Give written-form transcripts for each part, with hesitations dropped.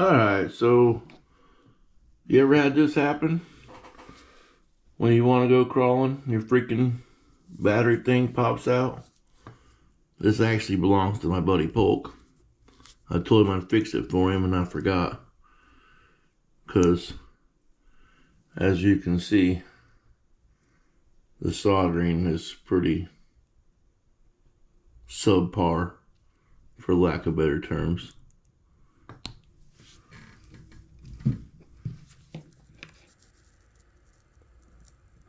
Alright, so you ever had this happen? When you want to go crawling, your freaking battery thing pops out? This actually belongs to my buddy Polk. I told him I'd fix it for him and I forgot. Because, as you can see, the soldering is pretty subpar, for lack of better terms.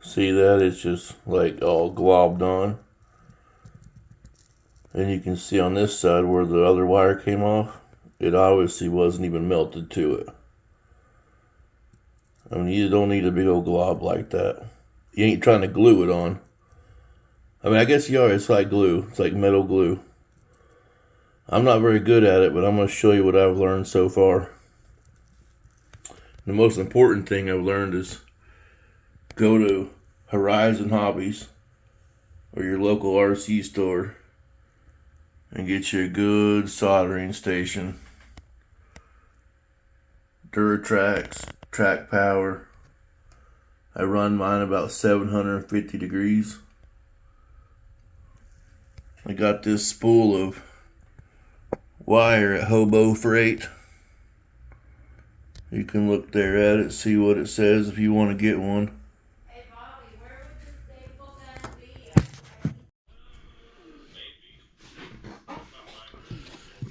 See that? It's just like all globbed on. And you can see on this side where the other wire came off, it obviously wasn't even melted to it. I mean, you don't need a big old glob like that. You ain't trying to glue it on. I mean, I guess you are. It's like glue. It's like metal glue. I'm not very good at it, but I'm going to show you what I've learned so far. The most important thing I've learned is go to Horizon Hobbies or your local RC store and get you a good soldering station. Duratrax, track power. I run mine about 750 degrees. I got this spool of wire at Hobo Freight. You can look there at it, see what it says if you want to get one. Hey Bobby, where would the staple gun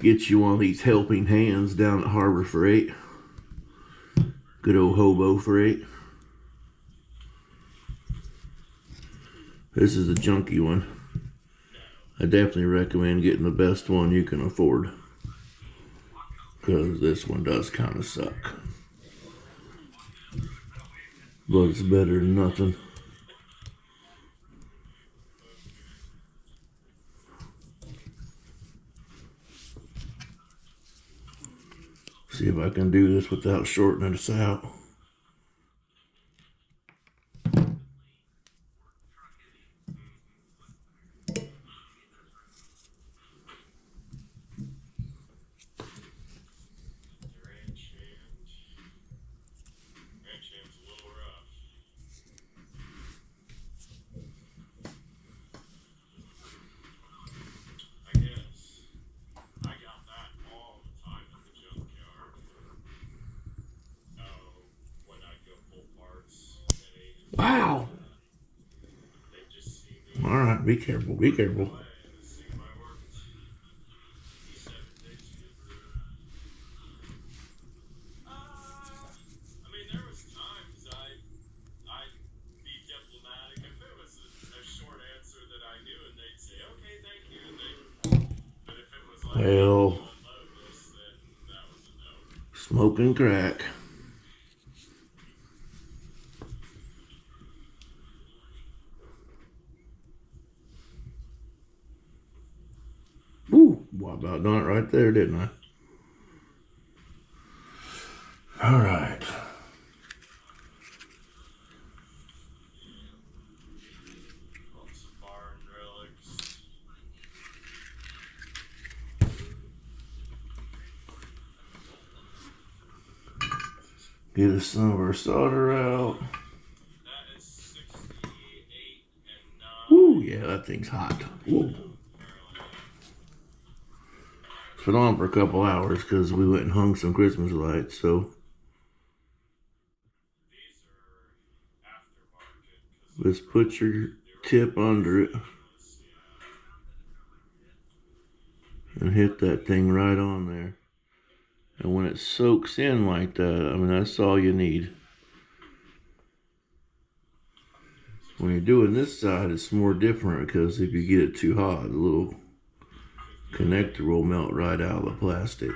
be? Get you one of these helping hands down at Harbor Freight. Good old Hobo Freight. This is a junky one. I definitely recommend getting the best one you can afford, because this one does kind of suck. But it's better than nothing. See if I can do this without shortening this out. Wow. All right, be careful, be careful. Well, smoking crack. Ooh, well, I about done it right there, didn't I? All right. Get us some of our solder out. Ooh, yeah, that thing's hot. Ooh. It's been on for a couple hours because we went and hung some Christmas lights, so just put your tip under it and hit that thing right on there. And when it soaks in like that, I mean, that's all you need. When you're doing this side, it's more different because if you get it too hot, the little connector will melt right out of the plastic.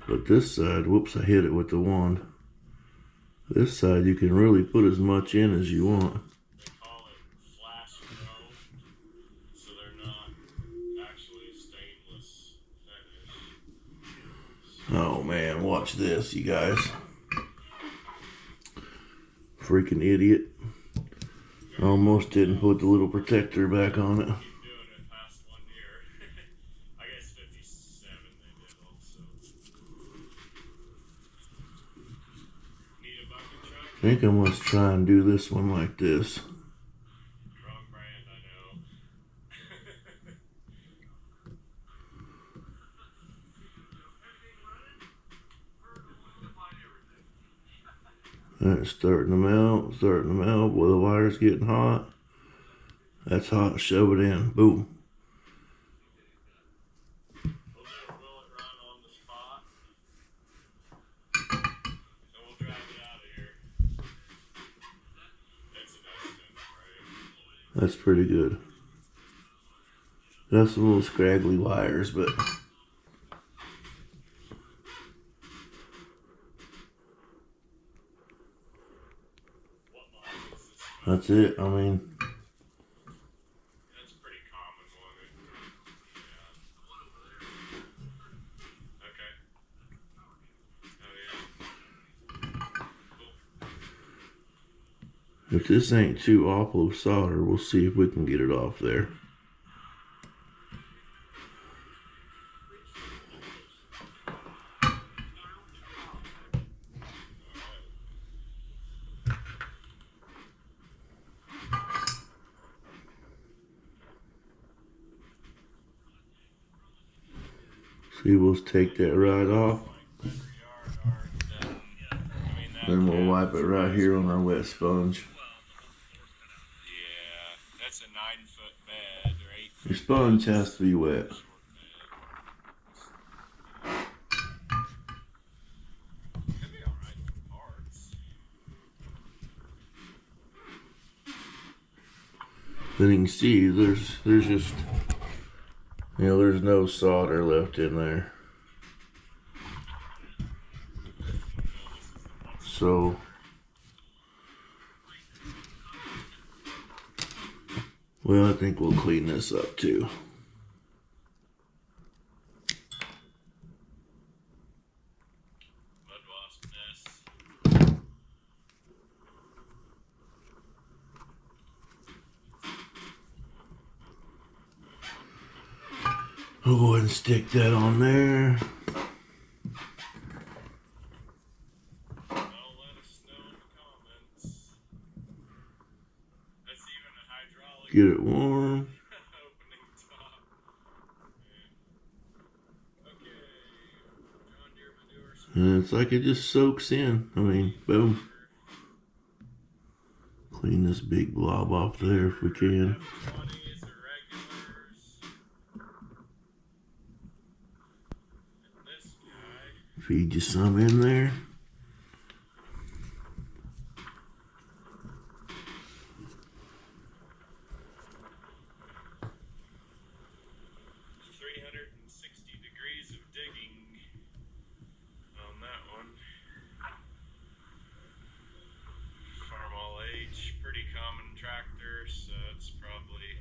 But this side, whoops, I hit it with the wand. This side, you can really put as much in as you want. Oh man, watch this, you guys. Freaking idiot. Almost didn't put the little protector back on it. think I must try and do this one like this. Wrong brand, I know. Alright, starting them out. Boy, the wire's getting hot. That's hot, shove it in. Boom. Will it run on the spot? And we'll drive it out of here. That's an estimate, right? That's pretty good. Got some little scraggly wires, but What model is this? that's it. I mean, That's a pretty common one. Yeah. Okay. Oh, yeah. Cool. if this ain't too awful of solder, we'll see if we can get it off there. See, we'll take that right off. Then we'll wipe it right here on our wet sponge. Yeah, that's a 9-foot bed or 8-foot. Your sponge has to be wet. Could be alright for parts. Then you can see there's just, you know, there's no solder left in there. So well, I think we'll clean this up too. Mud wasp nest. I'll go ahead and stick that on there. Well, let us know in the comments. That's even a hydraulic Get it warm. opening top. Okay. John Deere manure. And it's like it just soaks in. I mean, boom. Clean this big blob off there if we can. 20s or regulars. And this guy. Feed you some in there. Degrees of digging on that one. Farm all age, pretty common tractor, so it's probably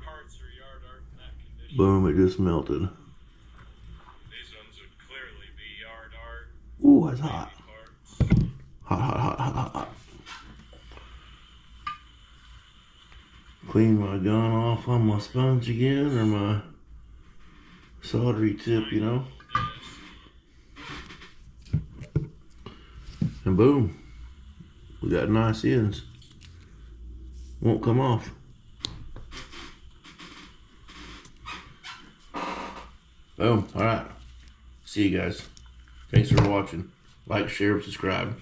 parts or yard art in that condition. Boom, it just melted. These ones would clearly be yard art. Ooh, that's hot. Parts. Hot, hot, hot, hot, hot, hot. Clean my gun off on my sponge again, or my soldery tip, you know. And boom, we got nice ends. Won't come off. Boom. All right. See you guys. Thanks for watching. Like, share, subscribe.